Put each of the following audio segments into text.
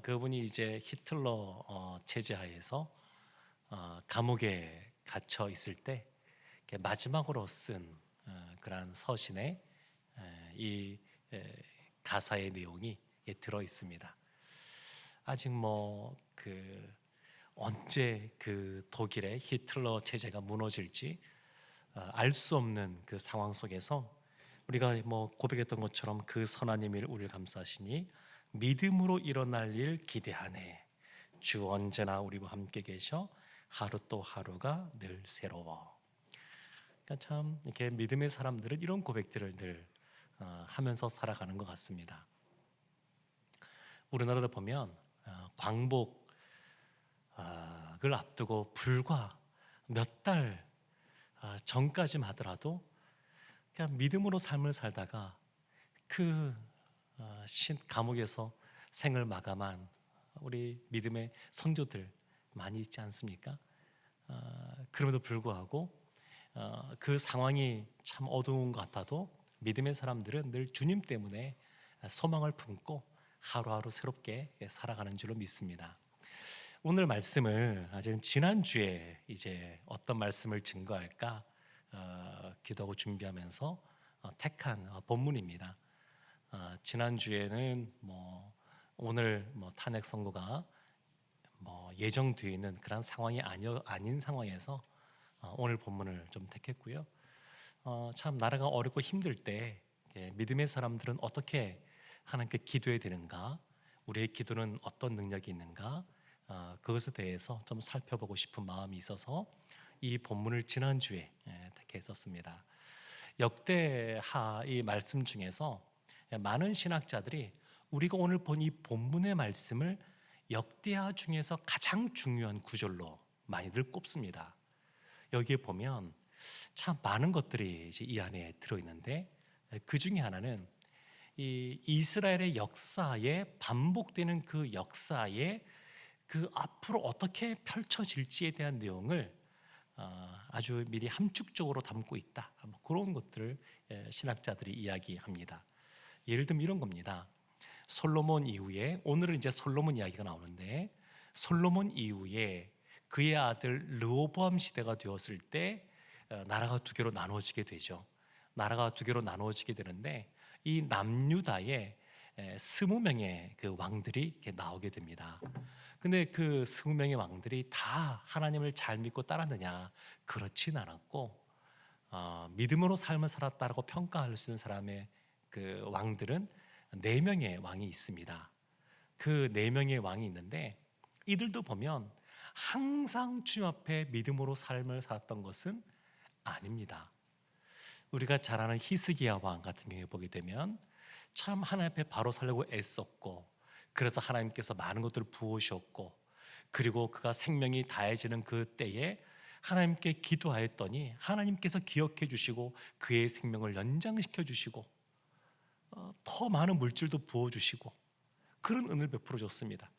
그분이 이제 히틀러 체제 하에서 감옥에 갇혀 있을 때 마지막으로 쓴 그러한 서신에 이 가사의 내용이 들어 있습니다. 아직 언제 그 독일의 히틀러 체제가 무너질지 알 수 없는 그 상황 속에서 우리가 고백했던 것처럼 그 선한 힘이 우리를 감싸시니 믿음으로 일어날 일 기대하네. 주 언제나 우리와 함께 계셔 하루 또 하루가 늘 새로워. 그러니까 참 이렇게 믿음의 사람들은 이런 고백들을 늘 하면서 살아가는 것 같습니다. 우리나라도 보면 광복을 앞두고 불과 몇 달 전까지만 하더라도 그냥 믿음으로 삶을 살다가 그 감옥에서 생을 마감한 우리 믿음의 성도들 많이 있지 않습니까? 그럼에도 불구하고 그 상황이 참 어두운 것 같아도 믿음의 사람들은 늘 주님 때문에 소망을 품고 하루하루 새롭게 살아가는 줄로 믿습니다. 오늘 말씀을 지난주에 이제 어떤 말씀을 증거할까 기도하고 준비하면서 택한 본문입니다. 지난주에는 오늘 탄핵 선고가 예정되어 있는 그런 상황이 아닌 상황에서 오늘 본문을 좀 택했고요. 참 나라가 어렵고 힘들 때 믿음의 사람들은 어떻게 하나님께 기도해야 되는가, 우리의 기도는 어떤 능력이 있는가, 그것에 대해서 좀 살펴보고 싶은 마음이 있어서 이 본문을 지난주에 택했었습니다. 역대하 이 말씀 중에서 많은 신학자들이 우리가 오늘 본 이 본문의 말씀을 역대하 중에서 가장 중요한 구절로 많이들 꼽습니다. 여기에 보면 참 많은 것들이 이제 이 안에 들어있는데 그 중에 하나는 이 이스라엘의 역사에 반복되는 그 역사에 그 앞으로 어떻게 펼쳐질지에 대한 내용을 아주 미리 함축적으로 담고 있다. 그런 것들을 신학자들이 이야기합니다. 예를 들면 이런 겁니다. 솔로몬 이후에, 오늘은 이제 솔로몬 이야기가 나오는데, 솔로몬 이후에 그의 아들 르호보암 시대가 되었을 때 나라가 두 개로 나누어지게 되죠. 나라가 두 개로 나누어지게 되는데 이 남유다에 20명의 그 왕들이 이렇게 나오게 됩니다. 근데 그 20명의 왕들이 다 하나님을 잘 믿고 따랐느냐? 그렇진 않았고 믿음으로 삶을 살았다라고 평가할 수 있는 사람의 그 왕들은 4명의 왕이 있습니다. 그 4명의 왕이 있는데 이들도 보면 항상 주님 앞에 믿음으로 삶을 살았던 것은 아닙니다. 우리가 잘 아는 히스기야 왕 같은 경우에 보게 되면 참 하나님 앞에 바로 살려고 애썼고, 그래서 하나님께서 많은 것들을 부으셨고, 그리고 그가 생명이 다해지는 그 때에 하나님께 기도하였더니 하나님께서 기억해 주시고 그의 생명을 연장시켜 주시고 더 많은 물질도 부어주시고 그런 은혜를 베풀어 줬습니다.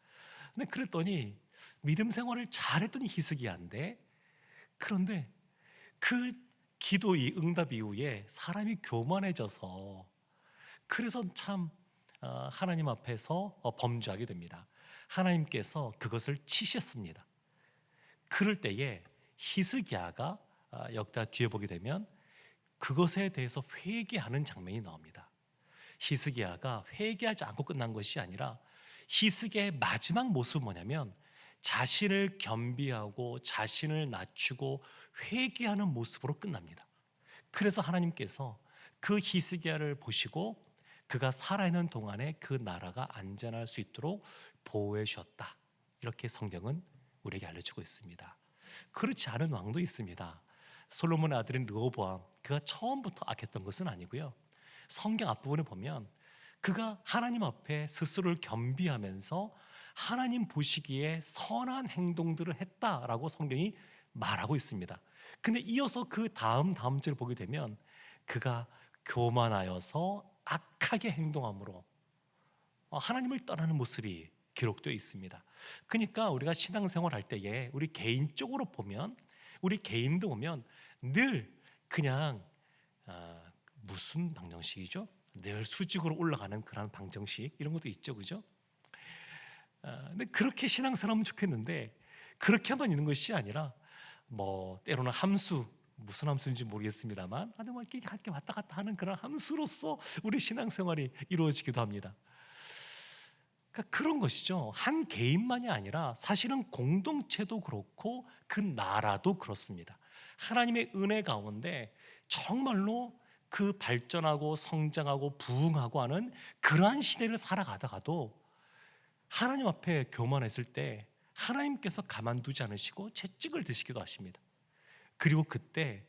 근데 그랬더니 믿음 생활을 잘했더니 히스기야인데, 그런데 그 기도의 응답 이후에 사람이 교만해져서 그래서 참 하나님 앞에서 범죄하게 됩니다. 하나님께서 그것을 치셨습니다. 그럴 때에 히스기야가 역다 뒤에 보게 되면 그것에 대해서 회개하는 장면이 나옵니다. 히스기야가 회개하지 않고 끝난 것이 아니라 히스기야의 마지막 모습은 뭐냐면 자신을 겸비하고 자신을 낮추고 회개하는 모습으로 끝납니다. 그래서 하나님께서 그 히스기야를 보시고 그가 살아있는 동안에 그 나라가 안전할 수 있도록 보호해 주셨다. 이렇게 성경은 우리에게 알려주고 있습니다. 그렇지 않은 왕도 있습니다. 솔로몬의 아들인 르호보암, 그가 처음부터 악했던 것은 아니고요. 성경 앞부분에 보면 그가 하나님 앞에 스스로를 겸비하면서 하나님 보시기에 선한 행동들을 했다라고 성경이 말하고 있습니다. 근데 이어서 그 다음 절을 보게 되면 그가 교만하여서 악하게 행동함으로 하나님을 떠나는 모습이 기록되어 있습니다. 그러니까 우리가 신앙생활 할 때에 우리 개인적으로 보면, 우리 개인도 보면 늘 그냥 무슨 방정식이죠? 늘 수직으로 올라가는 그런 방정식, 이런 것도 있죠, 그죠? 근데 그렇게 신앙생활하면 좋겠는데 그렇게만 있는 것이 아니라 뭐 때로는 함수, 무슨 함수인지 모르겠습니다만 뭐 이렇게 왔다 갔다 하는 그런 함수로서 우리 신앙생활이 이루어지기도 합니다. 그러니까 그런 것이죠. 한 개인만이 아니라 사실은 공동체도 그렇고 그 나라도 그렇습니다. 하나님의 은혜 가운데 정말로 그 발전하고 성장하고 부흥하고 하는 그러한 시대를 살아가다가도 하나님 앞에 교만했을 때 하나님께서 가만두지 않으시고 채찍을 드시기도 하십니다. 그리고 그때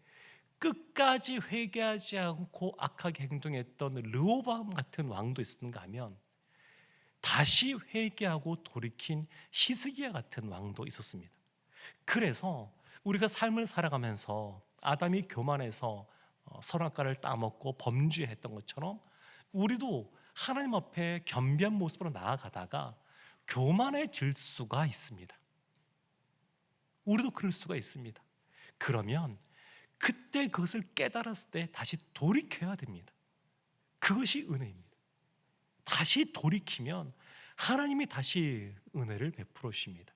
끝까지 회개하지 않고 악하게 행동했던 르호보암 같은 왕도 있었는가 하면 다시 회개하고 돌이킨 히스기야 같은 왕도 있었습니다. 그래서 우리가 삶을 살아가면서 아담이 교만해서 선악과를 따먹고 범죄했던 것처럼 우리도 하나님 앞에 겸비한 모습으로 나아가다가 교만해질 수가 있습니다. 우리도 그럴 수가 있습니다. 그러면 그때 그것을 깨달았을 때 다시 돌이켜야 됩니다. 그것이 은혜입니다. 다시 돌이키면 하나님이 다시 은혜를 베풀어 주십니다.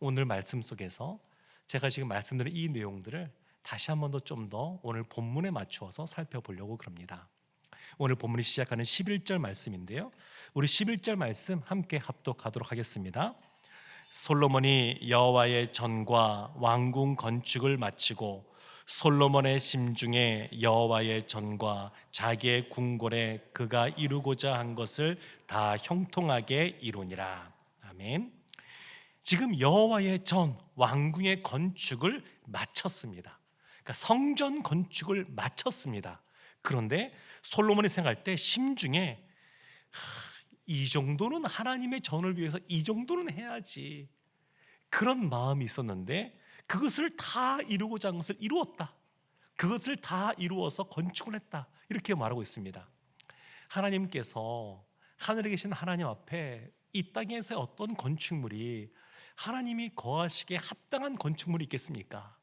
오늘 말씀 속에서 제가 지금 말씀드린 이 내용들을 다시 한 번 더 좀 더 오늘 본문에 맞추어서 살펴보려고 그럽니다. 오늘 본문이 시작하는 11절 말씀인데요. 우리 11절 말씀 함께 합독하도록 하겠습니다. 솔로몬이 여호와의 전과 왕궁 건축을 마치고 솔로몬의 심중에 여호와의 전과 자기의 궁궐에 그가 이루고자 한 것을 다 형통하게 이루니라. 아멘. 지금 여호와의 전 왕궁의 건축을 마쳤습니다. 그러니까 성전 건축을 마쳤습니다. 그런데 솔로몬이 생각할 때 심중에 이 정도는 하나님의 전을 위해서 이 정도는 해야지, 그런 마음이 있었는데 그것을 다 이루고자 한 것을 이루었다. 그것을 다 이루어서 건축을 했다. 이렇게 말하고 있습니다. 하나님께서 하늘에 계신 하나님 앞에 이 땅에서의 어떤 건축물이 하나님이 거하시기에 합당한 건축물이 있겠습니까?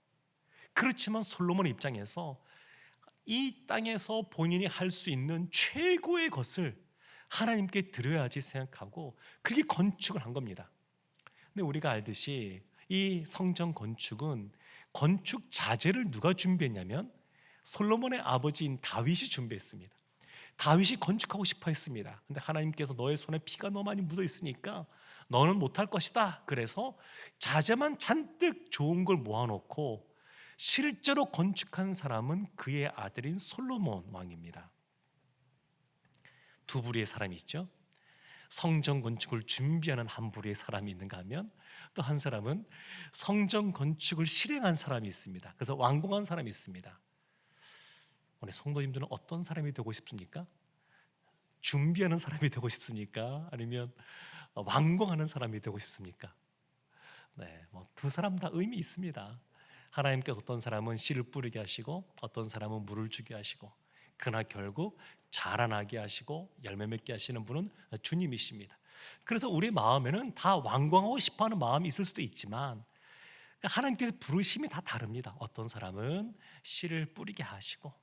그렇지만 솔로몬 입장에서 이 땅에서 본인이 할 수 있는 최고의 것을 하나님께 드려야지 생각하고 그렇게 건축을 한 겁니다. 근데 우리가 알듯이 이 성전 건축은 건축 자재를 누가 준비했냐면 솔로몬의 아버지인 다윗이 준비했습니다. 다윗이 건축하고 싶어 했습니다. 근데 하나님께서 너의 손에 피가 너무 많이 묻어 있으니까 너는 못할 것이다. 그래서 자재만 잔뜩 좋은 걸 모아놓고 실제로 건축한 사람은 그의 아들인 솔로몬 왕입니다. 두 부류의 사람이 있죠. 성전 건축을 준비하는 한 부류의 사람이 있는가 하면 또 한 사람은 성전 건축을 실행한 사람이 있습니다. 그래서 완공한 사람이 있습니다. 우리 성도님들은 어떤 사람이 되고 싶습니까? 준비하는 사람이 되고 싶습니까? 아니면 완공하는 사람이 되고 싶습니까? 네, 두 사람 다 의미 있습니다. 하나님께서 어떤 사람은 씨를 뿌리게 하시고 어떤 사람은 물을 주게 하시고 그러나 결국 자라나게 하시고 열매 맺게 하시는 분은 주님이십니다. 그래서 우리 마음에는 다 완공하고 싶어하는 마음이 있을 수도 있지만 하나님께서 부르심이 다 다릅니다. 어떤 사람은 씨를 뿌리게 하시고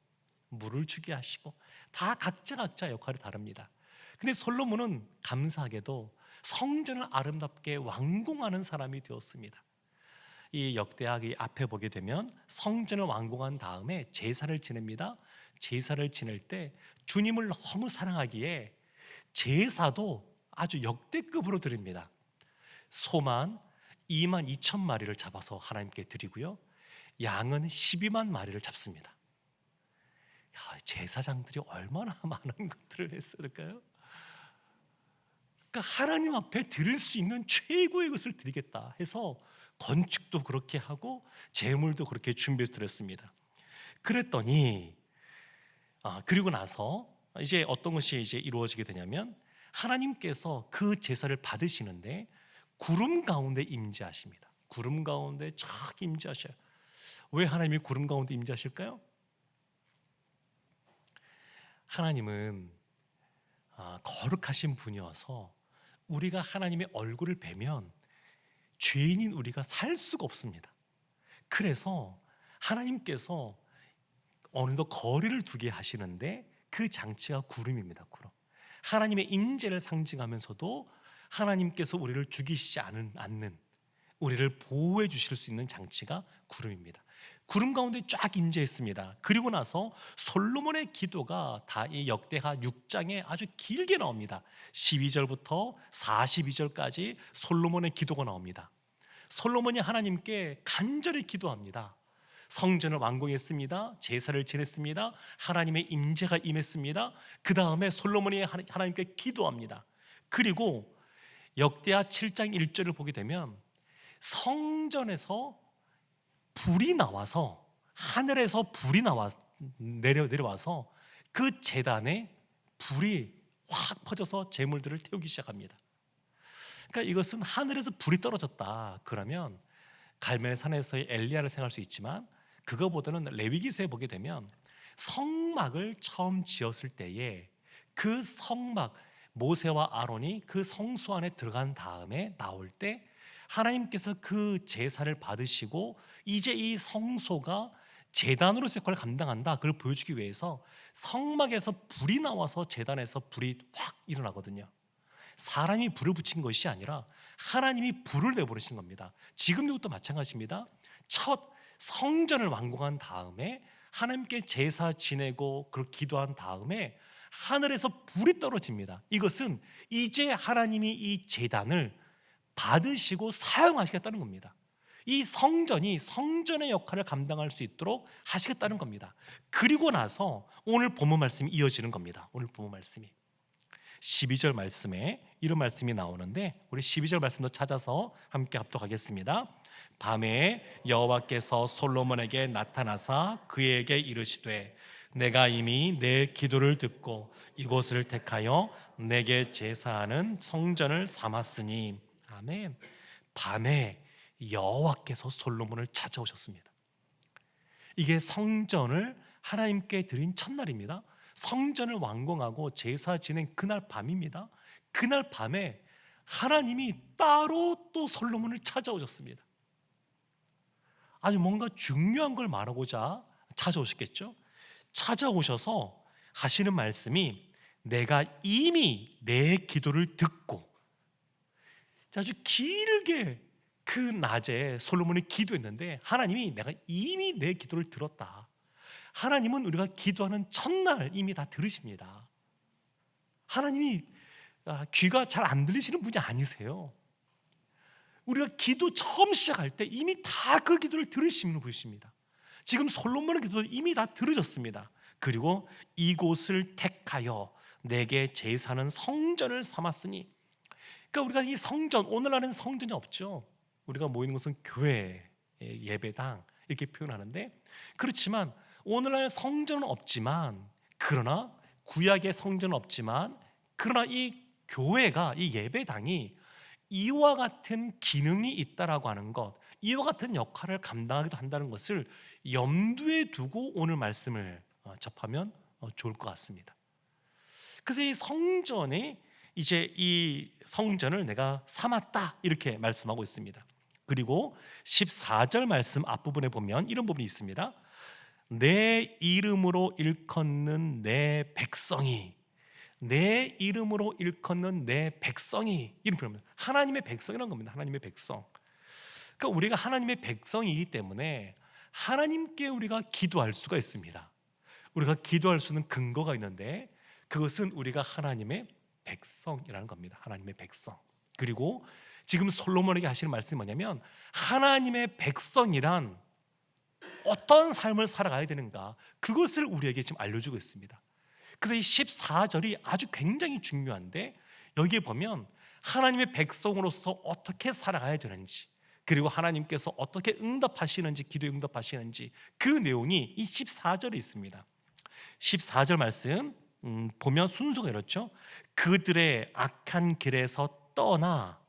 물을 주게 하시고 다 각자 역할이 다릅니다. 근데 솔로몬은 감사하게도 성전을 아름답게 완공하는 사람이 되었습니다. 이 역대하 앞에 보게 되면 성전을 완공한 다음에 제사를 지냅니다. 제사를 지낼 때 주님을 너무 사랑하기에 제사도 아주 역대급으로 드립니다. 소만 2만 2천 마리를 잡아서 하나님께 드리고요, 양은 12만 마리를 잡습니다. 제사장들이 얼마나 많은 것들을 했을까요? 그러니까 하나님 앞에 드릴 수 있는 최고의 것을 드리겠다 해서 건축도 그렇게 하고 제물도 그렇게 준비해서 드렸습니다. 그랬더니 그리고 나서 이제 어떤 것이 이제 이루어지게 되냐면 하나님께서 그 제사를 받으시는데 구름 가운데 임재하십니다. 구름 가운데 쫙 임재하셔요. 왜 하나님이 구름 가운데 임재하실까요? 하나님은 거룩하신 분이어서 우리가 하나님의 얼굴을 뵈면 죄인인 우리가 살 수가 없습니다. 그래서 하나님께서 어느덧 거리를 두게 하시는데 그 장치가 구름입니다. 구름. 하나님의 임재를 상징하면서도 하나님께서 우리를 죽이시지 않는, 우리를 보호해 주실 수 있는 장치가 구름입니다. 구름 가운데 쫙 임재했습니다. 그리고 나서 솔로몬의 기도가 다 이 역대하 6장에 아주 길게 나옵니다. 12절부터 42절까지 솔로몬의 기도가 나옵니다. 솔로몬이 하나님께 간절히 기도합니다. 성전을 완공했습니다. 제사를 지냈습니다. 하나님의 임재가 임했습니다. 그 다음에 솔로몬이 하나님께 기도합니다. 그리고 역대하 7장 1절을 보게 되면 성전에서 불이 나와서, 하늘에서 불이 내려와서 그 제단에 불이 확 퍼져서 제물들을 태우기 시작합니다. 그러니까 이것은 하늘에서 불이 떨어졌다 그러면 갈멜 산에서의 엘리야를 생각할 수 있지만, 그거보다는 레위기서에 보게 되면 성막을 처음 지었을 때에 그 성막, 모세와 아론이 그 성소 안에 들어간 다음에 나올 때 하나님께서 그 제사를 받으시고 이제 이 성소가 제단으로서 역할을 감당한다, 그걸 보여주기 위해서 성막에서 불이 나와서 제단에서 불이 확 일어나거든요. 사람이 불을 붙인 것이 아니라 하나님이 불을 내버리신 겁니다. 지금도 또 마찬가지입니다. 첫 성전을 완공한 다음에 하나님께 제사 지내고 그렇게 기도한 다음에 하늘에서 불이 떨어집니다. 이것은 이제 하나님이 이 제단을 받으시고 사용하시겠다는 겁니다. 이 성전이 성전의 역할을 감당할 수 있도록 하시겠다는 겁니다. 그리고 나서 오늘 본문 말씀이 이어지는 겁니다. 오늘 본문 말씀이 12절 말씀에 이런 말씀이 나오는데, 우리 12절 말씀도 찾아서 함께 합독하겠습니다. 밤에 여호와께서 솔로몬에게 나타나사 그에게 이르시되 내가 이미 내 기도를 듣고 이곳을 택하여 내게 제사하는 성전을 삼았으니. 아멘. 밤에 여호와께서 솔로몬을 찾아오셨습니다. 이게 성전을 하나님께 드린 첫날입니다. 성전을 완공하고 제사 지낸 그날 밤입니다. 그날 밤에 하나님이 따로 또 솔로몬을 찾아오셨습니다. 아주 뭔가 중요한 걸 말하고자 찾아오셨겠죠. 찾아오셔서 하시는 말씀이 내가 이미 내 기도를 듣고, 아주 길게 그 낮에 솔로몬이 기도했는데 하나님이 내가 이미 내 기도를 들었다. 하나님은 우리가 기도하는 첫날 이미 다 들으십니다. 하나님이 귀가 잘 안 들리시는 분이 아니세요. 우리가 기도 처음 시작할 때 이미 다 그 기도를 들으시는 분이십니다. 지금 솔로몬의 기도를 이미 다 들으셨습니다. 그리고 이곳을 택하여 내게 제사는 성전을 삼았으니. 그러니까 우리가 이 성전, 오늘날은 성전이 없죠. 우리가 모이는 곳은 교회, 예배당 이렇게 표현하는데, 그렇지만 오늘날 성전은 없지만, 그러나 구약의 성전은 없지만, 그러나 이 교회가, 이 예배당이 이와 같은 기능이 있다라고 하는 것, 이와 같은 역할을 감당하기도 한다는 것을 염두에 두고 오늘 말씀을 접하면 좋을 것 같습니다. 그래서 이 성전에 이제 이 성전을 내가 삼았다 이렇게 말씀하고 있습니다. 그리고 14절 말씀 앞부분에 보면 이런 부분이 있습니다. 내 이름으로 일컫는 내 백성이, 내 이름으로 일컫는 내 백성이, 이런 표현입니다. 하나님의 백성이라는 겁니다. 하나님의 백성. 그러니까 우리가 하나님의 백성이기 때문에 하나님께 우리가 기도할 수가 있습니다. 우리가 기도할 수 있는 근거가 있는데, 그것은 우리가 하나님의 백성이라는 겁니다. 하나님의 백성. 그리고 지금 솔로몬에게 하시는 말씀이 뭐냐면, 하나님의 백성이란 어떤 삶을 살아가야 되는가, 그것을 우리에게 지금 알려주고 있습니다. 그래서 이 14절이 아주 굉장히 중요한데, 여기에 보면 하나님의 백성으로서 어떻게 살아가야 되는지, 그리고 하나님께서 어떻게 응답하시는지, 기도에 응답하시는지, 그 내용이 이 14절에 있습니다. 14절 말씀 보면 순서가 이렇죠. 그들의 악한 길에서 떠나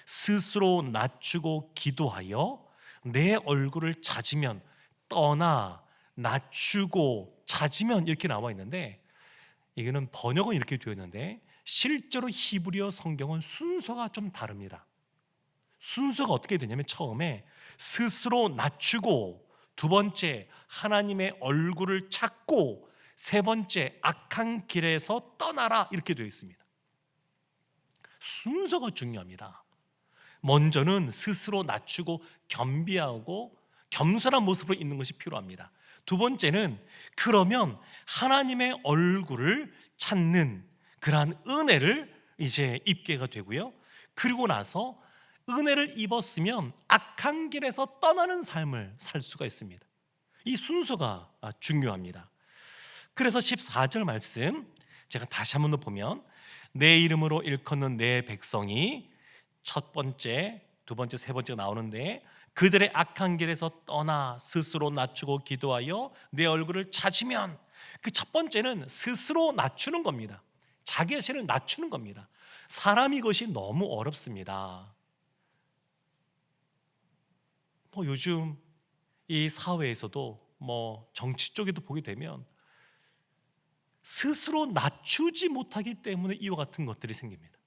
스스로 낮추고 기도하여 내 얼굴을 찾으면, 떠나 낮추고 찾으면 이렇게 나와 있는데, 이거는 번역은 이렇게 되어 있는데 실제로 히브리어 성경은 순서가 좀 다릅니다. 순서가 어떻게 되냐면, 처음에 스스로 낮추고, 두 번째 하나님의 얼굴을 찾고, 세 번째 악한 길에서 떠나라 이렇게 되어 있습니다. 순서가 중요합니다. 먼저는 스스로 낮추고 겸비하고 겸손한 모습으로 있는 것이 필요합니다. 두 번째는 그러면 하나님의 얼굴을 찾는 그러한 은혜를 이제 입게가 되고요. 그리고 나서 은혜를 입었으면 악한 길에서 떠나는 삶을 살 수가 있습니다. 이 순서가 중요합니다. 그래서 14절 말씀 제가 다시 한번 더 보면 내 이름으로 일컫는 내 백성이 첫 번째, 두 번째, 세 번째가 나오는데 그들의 악한 길에서 떠나 스스로 낮추고 기도하여 내 얼굴을 찾으면, 그 첫 번째는 스스로 낮추는 겁니다. 자기 자신을 낮추는 겁니다. 사람 이것이 너무 어렵습니다. 요즘 이 사회에서도 정치 쪽에도 보게 되면 스스로 낮추지 못하기 때문에 이와 같은 것들이 생깁니다.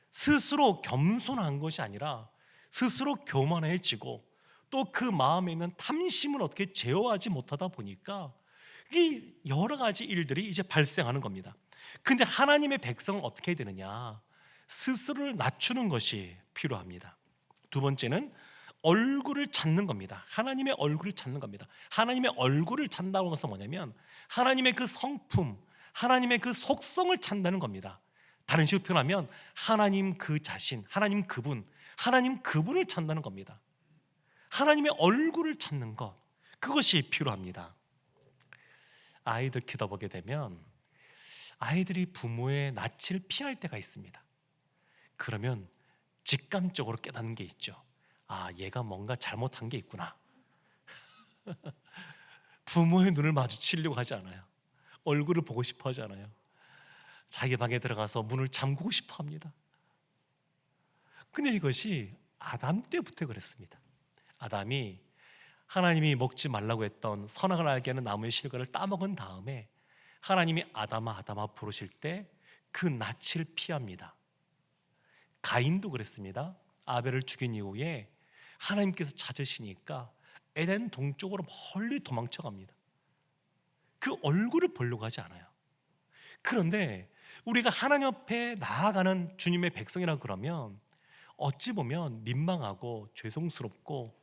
스스로 겸손한 것이 아니라 스스로 교만해지고 또 그 마음에 있는 탐심을 어떻게 제어하지 못하다 보니까 이 여러 가지 일들이 이제 발생하는 겁니다. 근데 하나님의 백성은 어떻게 해야 되느냐? 스스로를 낮추는 것이 필요합니다. 두 번째는 얼굴을 찾는 겁니다. 하나님의 얼굴을 찾는 겁니다. 하나님의 얼굴을 찾는다는 것은 뭐냐면 하나님의 그 성품, 하나님의 그 속성을 찾는다는 겁니다. 다른 식으로 표현하면 하나님 그 자신, 하나님 그분을 찾는다는 겁니다. 하나님의 얼굴을 찾는 것, 그것이 필요합니다. 아이들 키다 보게 되면 아이들이 부모의 낯을 피할 때가 있습니다. 그러면 직감적으로 깨닫는 게 있죠. 얘가 뭔가 잘못한 게 있구나. 부모의 눈을 마주치려고 하지 않아요. 얼굴을 보고 싶어 하지 않아요. 자기 방에 들어가서 문을 잠그고 싶어 합니다. 근데 이것이 아담 때부터 그랬습니다. 아담이 하나님이 먹지 말라고 했던 선악을 알게 하는 나무의 실과를 따먹은 다음에 하나님이 아담아 부르실 때 그 낯을 피합니다. 가인도 그랬습니다. 아벨을 죽인 이후에 하나님께서 찾으시니까 에덴 동쪽으로 멀리 도망쳐 갑니다. 그 얼굴을 보려고 하지 않아요. 그런데 우리가 하나님 앞에 나아가는 주님의 백성이라 그러면 어찌 보면 민망하고 죄송스럽고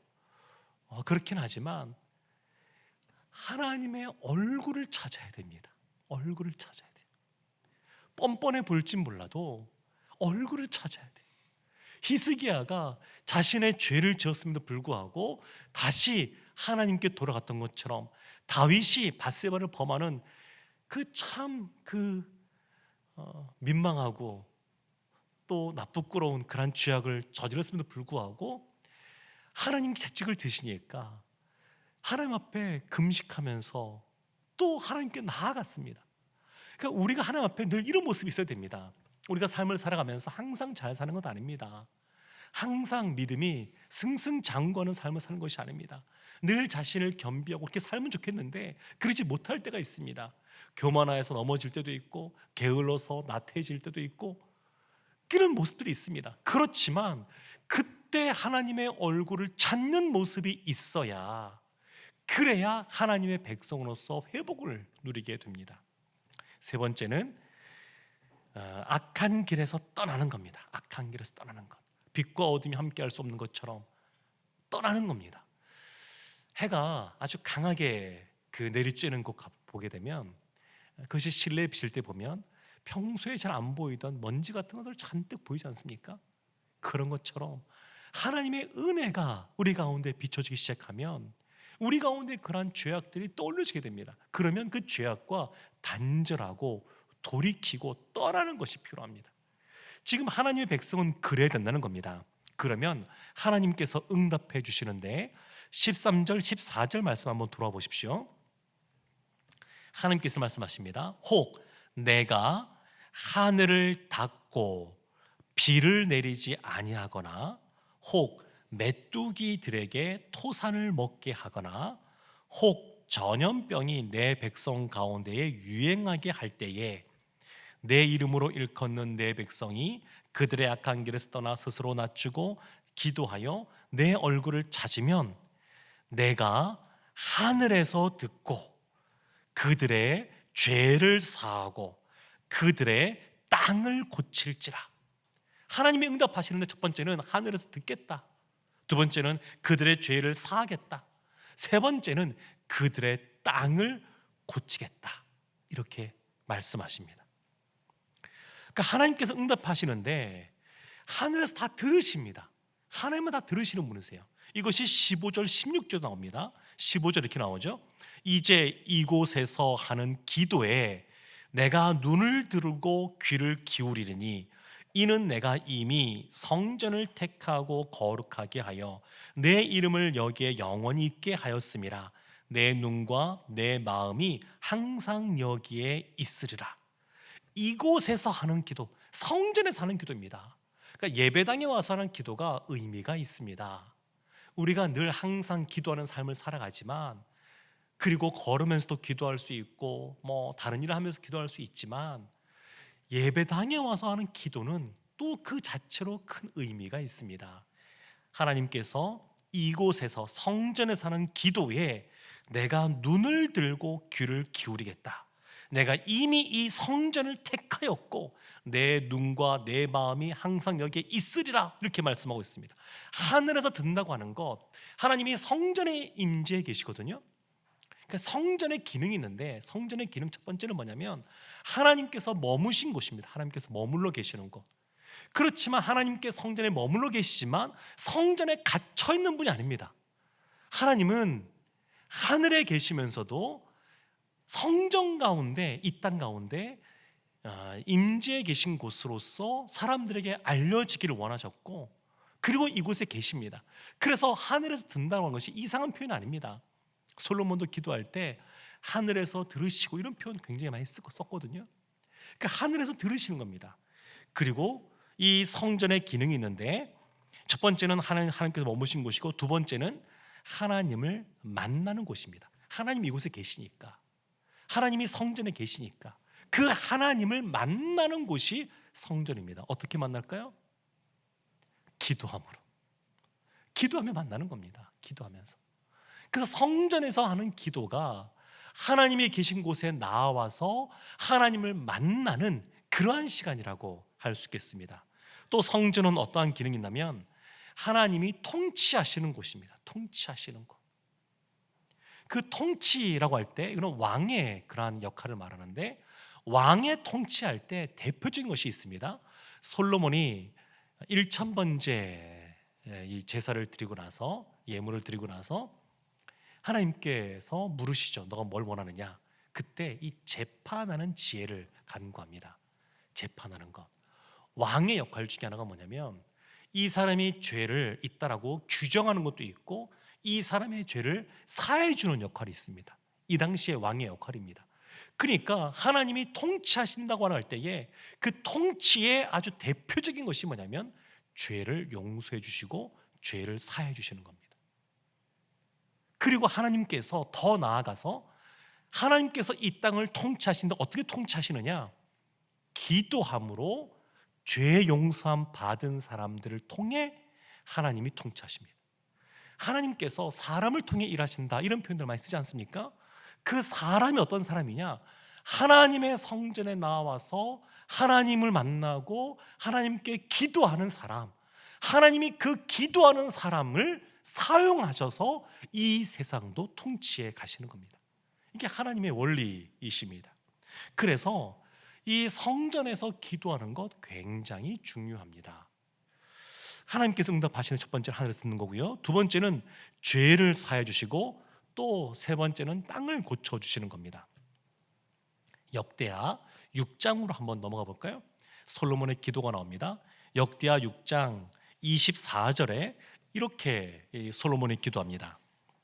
그렇긴 하지만 하나님의 얼굴을 찾아야 됩니다. 얼굴을 찾아야 돼요. 뻔뻔해 보일진 몰라도 얼굴을 찾아야 돼요. 히스기야가 자신의 죄를 지었음에도 불구하고 다시 하나님께 돌아갔던 것처럼 다윗이 밧세바를 범하는 민망하고 또 나쁘끄러운 그런 죄악을 저질렀음에도 불구하고 하나님 채찍을 드시니까 하나님 앞에 금식하면서 또 하나님께 나아갔습니다. 그러니까 우리가 하나님 앞에 늘 이런 모습이 있어야 됩니다. 우리가 삶을 살아가면서 항상 잘 사는 것 아닙니다. 항상 믿음이 승승장구하는 삶을 사는 것이 아닙니다. 늘 자신을 겸비하고 그렇게 살면 좋겠는데 그러지 못할 때가 있습니다. 교만하여서 넘어질 때도 있고 게을러서 나태해질 때도 있고 그런 모습들이 있습니다. 그렇지만 그때 하나님의 얼굴을 찾는 모습이 있어야, 그래야 하나님의 백성으로서 회복을 누리게 됩니다. 세 번째는 악한 길에서 떠나는 겁니다. 악한 길에서 떠나는 것. 빛과 어둠이 함께할 수 없는 것처럼 떠나는 겁니다. 해가 아주 강하게 내리쬐는 곳 보게 되면 그것이 실내에 비칠 때 보면 평소에 잘 안 보이던 먼지 같은 것들 잔뜩 보이지 않습니까? 그런 것처럼 하나님의 은혜가 우리 가운데 비춰지기 시작하면 우리 가운데 그러한 죄악들이 떠올려지게 됩니다. 그러면 그 죄악과 단절하고 돌이키고 떠나는 것이 필요합니다. 지금 하나님의 백성은 그래야 된다는 겁니다. 그러면 하나님께서 응답해 주시는데 13절 14절 말씀 한번 돌아와 보십시오. 하나님께서 말씀하십니다. 혹 내가 하늘을 닫고 비를 내리지 아니하거나 혹 메뚜기들에게 토산을 먹게 하거나 혹 전염병이 내 백성 가운데에 유행하게 할 때에 내 이름으로 일컫는 내 백성이 그들의 악한 길에서 떠나 스스로 낮추고 기도하여 내 얼굴을 찾으면 내가 하늘에서 듣고 그들의 죄를 사하고 그들의 땅을 고칠지라. 하나님이 응답하시는데 첫 번째는 하늘에서 듣겠다. 두 번째는 그들의 죄를 사하겠다. 세 번째는 그들의 땅을 고치겠다. 이렇게 말씀하십니다. 그러니까 하나님께서 응답하시는데 하늘에서 다 들으십니다. 하나님은 다 들으시는 분이세요. 이것이 15절 16절 나옵니다. 15절 이렇게 나오죠. 이제 이곳에서 하는 기도에 내가 눈을 들고 귀를 기울이리니 이는 내가 이미 성전을 택하고 거룩하게 하여 내 이름을 여기에 영원히 있게 하였음이라. 내 눈과 내 마음이 항상 여기에 있으리라. 이곳에서 하는 기도, 성전에서 하는 기도입니다. 그러니까 예배당에 와서 하는 기도가 의미가 있습니다. 우리가 늘 항상 기도하는 삶을 살아가지만, 그리고 걸으면서도 기도할 수 있고 다른 일을 하면서 기도할 수 있지만, 예배당에 와서 하는 기도는 또 그 자체로 큰 의미가 있습니다. 하나님께서 이곳에서 성전에서 하는 기도에 내가 눈을 들고 귀를 기울이겠다. 내가 이미 이 성전을 택하였고 내 눈과 내 마음이 항상 여기에 있으리라. 이렇게 말씀하고 있습니다. 하늘에서 듣는다고 하는 것, 하나님이 성전에 임재해 계시거든요. 그러니까 성전의 기능이 있는데, 성전의 기능 첫 번째는 뭐냐면 하나님께서 머무신 곳입니다. 하나님께서 머물러 계시는 곳. 그렇지만 하나님께 성전에 머물러 계시지만 성전에 갇혀 있는 분이 아닙니다. 하나님은 하늘에 계시면서도 성전 가운데, 이 땅 가운데 임재해 계신 곳으로서 사람들에게 알려지기를 원하셨고, 그리고 이곳에 계십니다. 그래서 하늘에서 든다는 것이 이상한 표현 아닙니다. 솔로몬도 기도할 때 하늘에서 들으시고 이런 표현 굉장히 많이 썼거든요. 그러니까 하늘에서 들으시는 겁니다. 그리고 이 성전의 기능이 있는데, 첫 번째는 하나님께서 머무신 곳이고, 두 번째는 하나님을 만나는 곳입니다. 하나님이 이곳에 계시니까, 하나님이 성전에 계시니까 그 하나님을 만나는 곳이 성전입니다. 어떻게 만날까요? 기도함으로. 기도하며 만나는 겁니다. 기도하면서. 그래서 성전에서 하는 기도가 하나님이 계신 곳에 나와서 하나님을 만나는 그러한 시간이라고 할 수 있겠습니다. 또 성전은 어떠한 기능이 있냐면 하나님이 통치하시는 곳입니다. 통치하시는 곳. 그 통치라고 할 때 이건 왕의 그러한 역할을 말하는데, 왕의 통치할 때 대표적인 것이 있습니다. 솔로몬이 1000번째 이 제사를 드리고 나서, 예물을 드리고 나서 하나님께서 물으시죠. 너가 뭘 원하느냐? 그때 이 재판하는 지혜를 간구합니다. 재판하는 것. 왕의 역할 중에 하나가 뭐냐면 이 사람이 죄를 있다라고 규정하는 것도 있고, 이 사람의 죄를 사해 주는 역할이 있습니다. 이 당시의 왕의 역할입니다. 그러니까 하나님이 통치하신다고 할 때에 그 통치의 아주 대표적인 것이 뭐냐면 죄를 용서해 주시고 죄를 사해 주시는 겁니다. 그리고 하나님께서 더 나아가서 하나님께서 이 땅을 통치하신다. 어떻게 통치하시느냐? 기도함으로 죄 용서함 받은 사람들을 통해 하나님이 통치하십니다. 하나님께서 사람을 통해 일하신다, 이런 표현들 많이 쓰지 않습니까? 그 사람이 어떤 사람이냐? 하나님의 성전에 나와서 하나님을 만나고 하나님께 기도하는 사람, 하나님이 그 기도하는 사람을 사용하셔서 이 세상도 통치해 가시는 겁니다. 이게 하나님의 원리이십니다. 그래서 이 성전에서 기도하는 것 굉장히 중요합니다. 하나님께서 응답하시는 첫 번째는 하늘에서 듣는 거고요. 두 번째는 죄를 사해 주시고, 또 세 번째는 땅을 고쳐 주시는 겁니다. 역대하 6장으로 한번 넘어가 볼까요? 솔로몬의 기도가 나옵니다. 역대하 6장 24절에 이렇게 솔로몬이 기도합니다.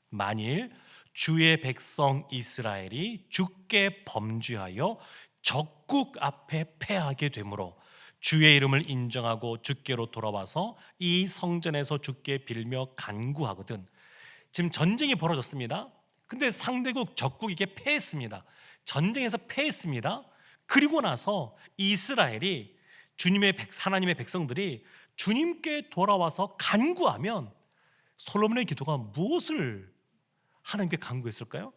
만일 주의 백성 이스라엘이 주께 범죄하여 적국 앞에 패하게 되므로 주의 이름을 인정하고 주께로 돌아와서 이 성전에서 주께 빌며 간구하거든. 지금 전쟁이 벌어졌습니다. 근데 상대국 적국에게 패했습니다. 전쟁에서 패했습니다. 그리고 나서 이스라엘이 하나님의 백성들이 주님께 돌아와서 간구하면 솔로몬의 기도가 무엇을 하나님께 간구했을까요?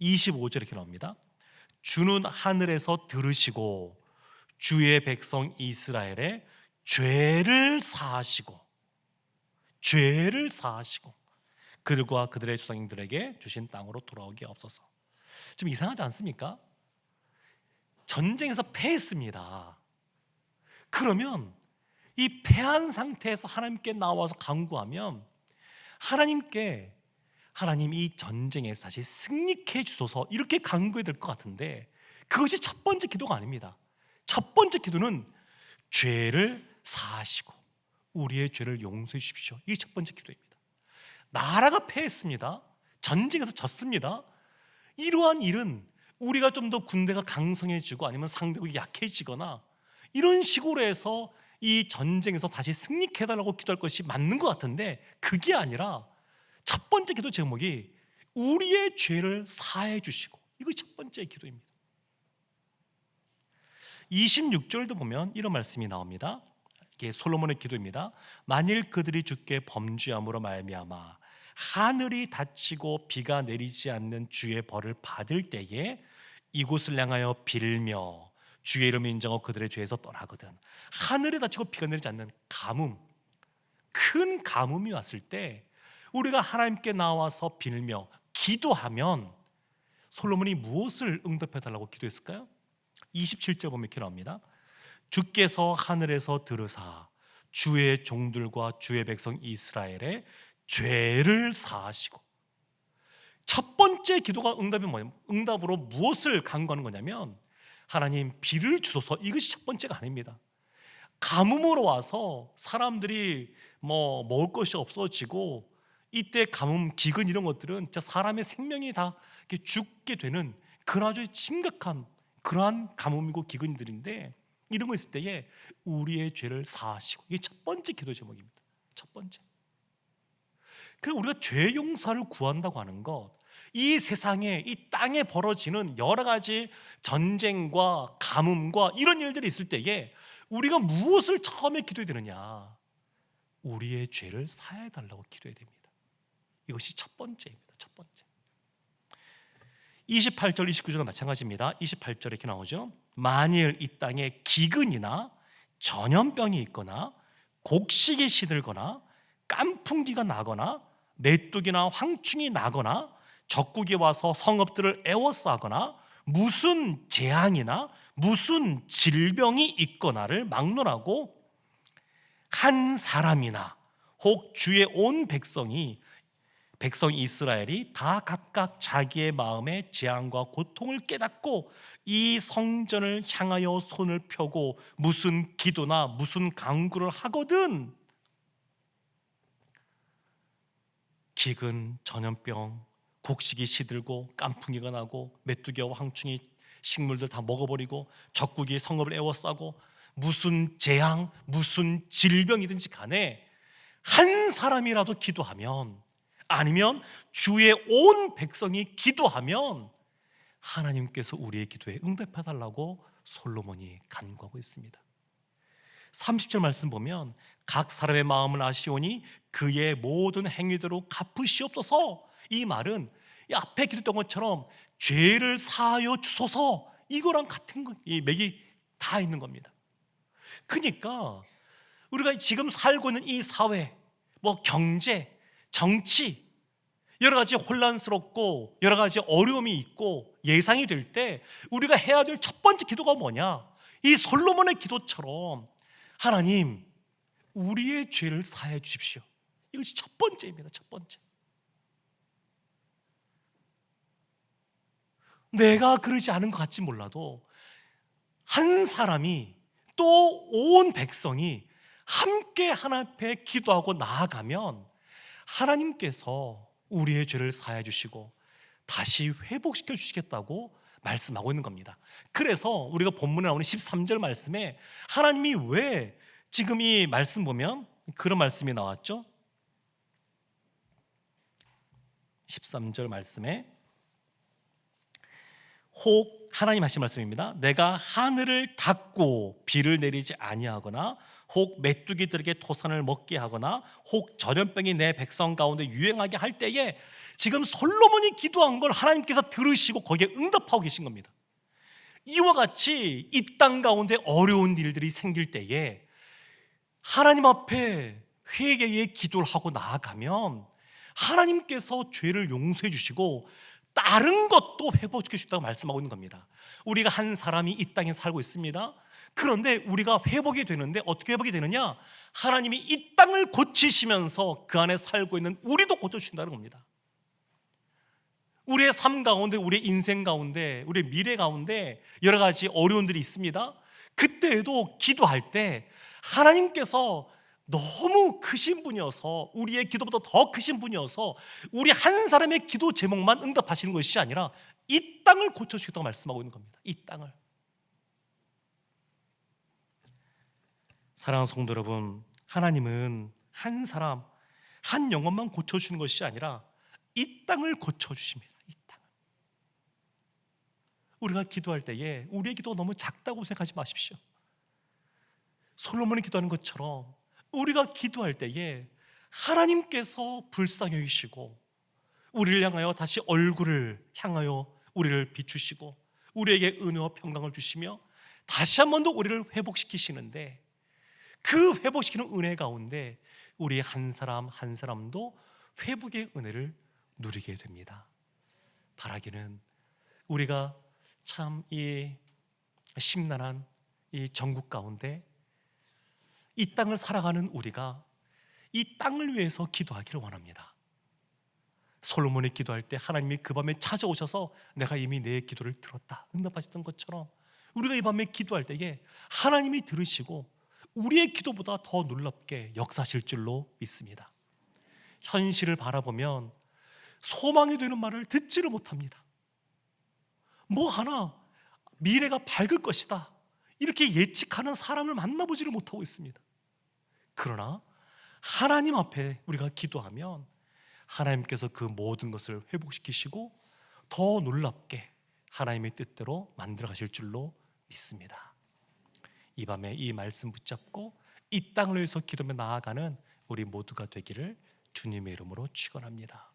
25절 이렇게 나옵니다. 주는 하늘에서 들으시고 주의 백성 이스라엘의 죄를 사하시고 그들과 그들의 조상들에게 주신 땅으로 돌아오게 없어서. 좀 이상하지 않습니까? 전쟁에서 패했습니다. 그러면 이 패한 상태에서 하나님께 나와서 간구하면 하나님께 하나님 이 전쟁에서 다시 승리케 해주소서 이렇게 간구해야 될 것 같은데 그것이 첫 번째 기도가 아닙니다. 첫 번째 기도는 죄를 사하시고 우리의 죄를 용서해 주십시오. 이게 첫 번째 기도입니다. 나라가 패했습니다. 전쟁에서 졌습니다. 이러한 일은 우리가 좀 더 군대가 강성해지고 아니면 상대국이 약해지거나 이런 식으로 해서 이 전쟁에서 다시 승리케 해달라고 기도할 것이 맞는 것 같은데 그게 아니라 첫 번째 기도 제목이 우리의 죄를 사해 주시고, 이거 첫 번째 기도입니다. 26절도 보면 이런 말씀이 나옵니다. 이게 솔로몬의 기도입니다. 만일 그들이 주께 범죄함으로 말미암아 하늘이 닫히고 비가 내리지 않는 주의 벌을 받을 때에 이곳을 향하여 빌며 주의 이름을 인정하고 그들의 죄에서 떠나거든. 하늘이 닫히고 비가 내리지 않는 가뭄, 큰 가뭄이 왔을 때 우리가 하나님께 나와서 빌며 기도하면 솔로몬이 무엇을 응답해달라고 기도했을까요? 27절 보면 이렇게 나옵니다. 주께서 하늘에서 들으사 주의 종들과 주의 백성 이스라엘의 죄를 사하시고. 첫 번째 기도가 응답이 뭐냐면, 응답으로 무엇을 간구하는 거냐면 하나님 비를 주소서, 이것이 첫 번째가 아닙니다. 가뭄으로 와서 사람들이 먹을 것이 없어지고 이때 가뭄, 기근 이런 것들은 진짜 사람의 생명이 다 죽게 되는 그런 아주 심각한 그러한 가뭄이고 기근들인데, 이런 거 있을 때에 우리의 죄를 사하시고, 이게 첫 번째 기도 제목입니다. 첫 번째. 그리고 우리가 죄 용서를 구한다고 하는 것, 이 세상에, 이 땅에 벌어지는 여러 가지 전쟁과 가뭄과 이런 일들이 있을 때에 우리가 무엇을 처음에 기도해야 되느냐? 우리의 죄를 사해 달라고 기도해야 됩니다. 이것이 첫 번째입니다. 첫 번째. 28절, 29절은 마찬가지입니다. 28절에 이렇게 나오죠. 만일 이 땅에 기근이나 전염병이 있거나 곡식이 시들거나 깐풍기가 나거나 메뚜기나 황충이 나거나 적국이 와서 성읍들을 에워싸거나 무슨 재앙이나 무슨 질병이 있거나를 막론하고 한 사람이나 혹 주의 온 백성 이스라엘이 다 각각 자기의 마음의 재앙과 고통을 깨닫고 이 성전을 향하여 손을 펴고 무슨 기도나 무슨 간구를 하거든 기근, 전염병, 곡식이 시들고 깐풍기가 나고 메뚜기와 황충이 식물들 다 먹어버리고 적국이 성읍을 에워싸고 무슨 재앙, 무슨 질병이든지 간에 한 사람이라도 기도하면, 아니면 주의 온 백성이 기도하면 하나님께서 우리의 기도에 응답해달라고 솔로몬이 간구하고 있습니다. 30절 말씀 보면 각 사람의 마음을 아시오니 그의 모든 행위대로 갚으시옵소서. 이 말은 이 앞에 기도했던 것처럼 죄를 사하여 주소서, 이거랑 같은 거, 이 맥이 다 있는 겁니다. 그러니까 우리가 지금 살고 있는 이 사회, 경제, 정치 여러 가지 혼란스럽고 여러 가지 어려움이 있고 예상이 될 때 우리가 해야 될 첫 번째 기도가 뭐냐? 이 솔로몬의 기도처럼 하나님 우리의 죄를 사해 주십시오. 이것이 첫 번째입니다. 첫 번째. 내가 그러지 않은 것 같지 몰라도 한 사람이 또 온 백성이 함께 하나님 앞에 기도하고 나아가면 하나님께서 우리의 죄를 사해 주시고 다시 회복시켜 주시겠다고 말씀하고 있는 겁니다. 그래서 우리가 본문에 나오는 13절 말씀에 하나님이 왜 지금 이 말씀 보면 그런 말씀이 나왔죠. 13절 말씀에 혹 하나님 하신 말씀입니다. 내가 하늘을 닫고 비를 내리지 아니하거나 혹 메뚜기들에게 토산을 먹게 하거나 혹 전염병이 내 백성 가운데 유행하게 할 때에, 지금 솔로몬이 기도한 걸 하나님께서 들으시고 거기에 응답하고 계신 겁니다. 이와 같이 이 땅 가운데 어려운 일들이 생길 때에 하나님 앞에 회개의 기도를 하고 나아가면 하나님께서 죄를 용서해 주시고 다른 것도 회복시켜 주신다고 말씀하고 있는 겁니다. 우리가 한 사람이 이 땅에 살고 있습니다. 그런데 우리가 회복이 되는데 어떻게 회복이 되느냐? 하나님이 이 땅을 고치시면서 그 안에 살고 있는 우리도 고쳐주신다는 겁니다. 우리의 삶 가운데, 우리의 인생 가운데, 우리의 미래 가운데 여러 가지 어려움들이 있습니다. 그때에도 기도할 때 하나님께서 너무 크신 분이어서, 우리의 기도보다 더 크신 분이어서 우리 한 사람의 기도 제목만 응답하시는 것이 아니라 이 땅을 고쳐주겠다고 말씀하고 있는 겁니다. 이 땅을. 사랑하는 성도 여러분, 하나님은 한 사람, 한 영혼만 고쳐주시는 것이 아니라 이 땅을 고쳐주십니다. 이 땅을. 우리가 기도할 때에 우리의 기도가 너무 작다고 생각하지 마십시오. 솔로몬이 기도하는 것처럼 우리가 기도할 때에 하나님께서 불쌍히 여기시고 우리를 향하여 다시 얼굴을 향하여 우리를 비추시고 우리에게 은혜와 평강을 주시며 다시 한 번 더 우리를 회복시키시는데, 그 회복시키는 은혜 가운데 우리 한 사람 한 사람도 회복의 은혜를 누리게 됩니다. 바라기는 우리가 참 이 심란한 이 전국 가운데 이 땅을 살아가는 우리가 이 땅을 위해서 기도하기를 원합니다. 솔로몬이 기도할 때 하나님이 그 밤에 찾아오셔서 내가 이미 내 기도를 들었다 응답하셨던 것처럼 우리가 이 밤에 기도할 때에 하나님이 들으시고 우리의 기도보다 더 놀랍게 역사하실 줄로 믿습니다. 현실을 바라보면 소망이 되는 말을 듣지를 못합니다. 뭐 하나 미래가 밝을 것이다 이렇게 예측하는 사람을 만나보지를 못하고 있습니다. 그러나 하나님 앞에 우리가 기도하면 하나님께서 그 모든 것을 회복시키시고 더 놀랍게 하나님의 뜻대로 만들어 가실 줄로 믿습니다. 이 밤에 이 말씀 붙잡고 이 땅을 위해서 기도하며 나아가는 우리 모두가 되기를 주님의 이름으로 축원합니다.